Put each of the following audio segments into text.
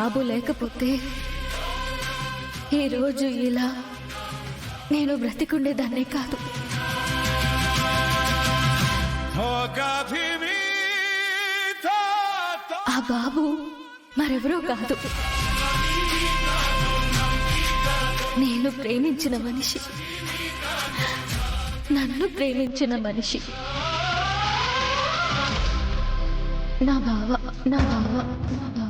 బాబు లేకపోతే ఈరోజు ఇలా నేను బ్రతికుండేదాన్నే కాదు. ఆ బాబు మరెవరో కాదు, నేను ప్రేమించిన మనిషి, నన్ను ప్రేమించిన మనిషి, నా బావ, నా బావ, నా బావ.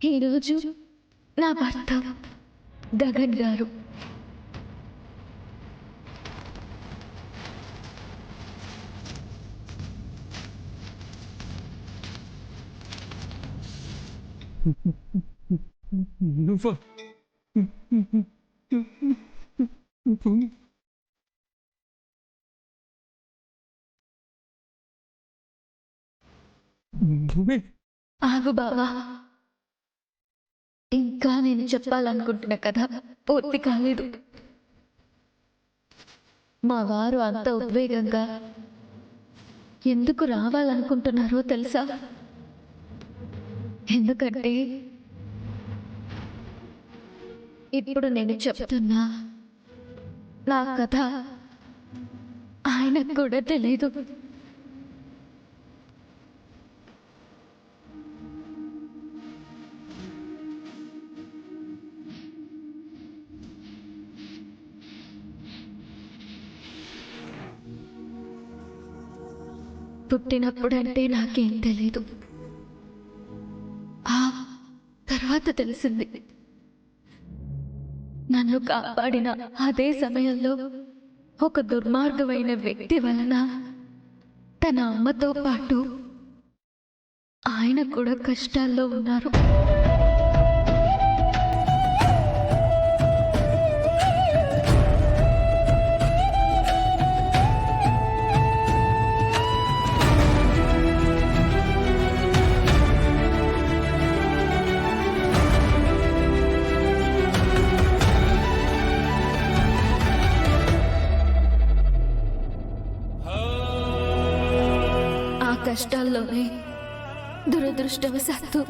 ఈరోజు నా భర్త గగన్ గారు నువ్వా? నువ్వే? ఆగు బావా, ఇంకా నేను చెప్పాలనుకుంటున్న కథ పూర్తి కాలేదు. మా వారు అంత ఉద్వేగంగా ఎందుకు రావాలనుకుంటున్నారో తెలుసా? ఎందుకంటే ఇప్పుడు నేను చెప్తున్నా నా కథ ఆయనకు కూడా తెలీదు. పుట్టినప్పుడంటే నాకేం తెలీదు, ఆ తర్వాత తెలిసింది. నన్ను కాపాడిన అదే సమయంలో ఒక దుర్మార్గమైన వ్యక్తి వలన తన అమ్మతో పాటు ఆయన కూడా కష్టాల్లో ఉన్నారు. కష్టాల్లోనే దురదృష్టవశాత్తు